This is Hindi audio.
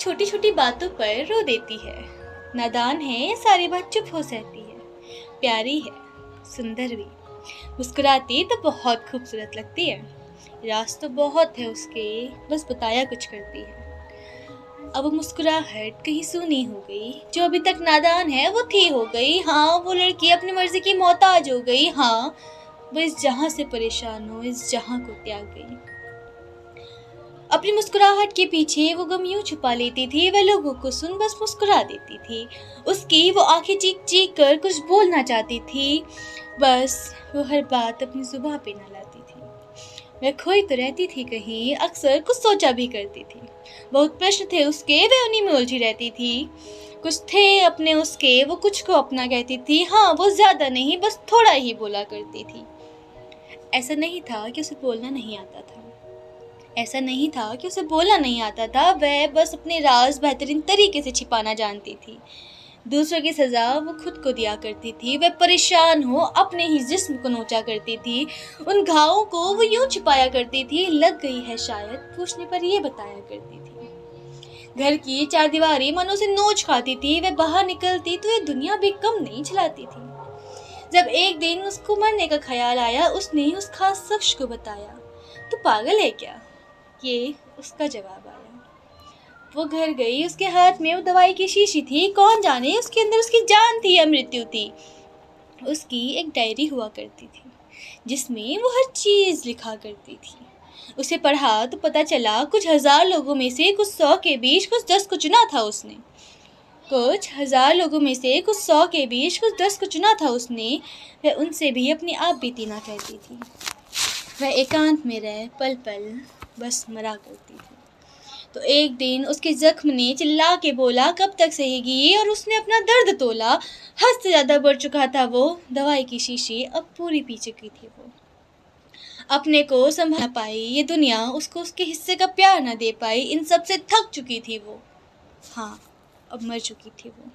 छोटी छोटी बातों पर रो देती है। नादान है, सारी बात चुप हो सहती है। प्यारी है, सुंदर भी, मुस्कुराती तो बहुत खूबसूरत लगती है। राज तो बहुत है उसके, बस बताया कुछ करती है। अब वो मुस्कुराहट कहीं सूनी हो गई। जो अभी तक नादान है वो थी हो गई। हाँ, वो लड़की अपनी मर्जी की मोहताज हो गई। हाँ, वो इस जहां से परेशान हो, इस जहां को त्याग गई। अपनी मुस्कुराहट के पीछे वो गम यूं छुपा लेती थी, वह लोगों को सुन बस मुस्कुरा देती थी। उसकी वो आंखें चीख चीख कर कुछ बोलना चाहती थी, बस वो हर बात अपनी जुबान पे न लाती थी। वह खोई तो रहती थी कहीं, अक्सर कुछ सोचा भी करती थी। बहुत प्रश्न थे उसके, वह उन्हीं में उलझी रहती थी। कुछ थे अपने उसके, वो कुछ को अपना कहती थी। हाँ, वो ज्यादा नहीं, बस थोड़ा ही बोला करती थी। ऐसा नहीं था कि उसे बोलना नहीं आता था, ऐसा नहीं था कि उसे बोलना नहीं आता था। वह बस अपने राज बेहतरीन तरीके से छिपाना जानती थी। दूसरों की सजा वो खुद को दिया करती थी। वह परेशान हो अपने ही जिस्म को नोचा करती थी। उन घावों को वो यूं छिपाया करती थी, लग गई है शायद, पूछने पर ये बताया करती थी। घर की चार दीवारी मन उसे नोच खाती थी। वह बाहर निकलती तो ये दुनिया भी कम नहीं चलाती थी। जब एक दिन उसको मरने का ख्याल आया, उसने उस खास शख्स को बताया। तू पागल है क्या? ये उसका जवाब आया। वो घर गई, उसके हाथ में वो दवाई की शीशी थी। कौन जाने उसके अंदर उसकी जान थी या मृत्यु थी। उसकी एक डायरी हुआ करती थी जिसमें वो हर चीज लिखा करती थी। उसे पढ़ा तो पता चला कुछ हजार लोगों में से कुछ 100 के बीच कुछ 10 को चुना था उसने। कुछ हजार लोगों में से कुछ 100 के बीच कुछ 10 को चुना था उसने। वह उनसे भी अपनी आप बीती ना कहती थी। वह एकांत में रह पल पल बस मरा करती थी। तो एक दिन उसके जख्म ने चिल्ला के बोला, कब तक सहेगी? और उसने अपना दर्द तोला। हद से ज्यादा बढ़ चुका था वो। दवाई की शीशी अब पूरी पी चुकी थी वो। अपने को संभाल पाई, ये दुनिया उसको उसके हिस्से का प्यार न दे पाई। इन सब से थक चुकी थी वो। हाँ, अब मर चुकी थी वो।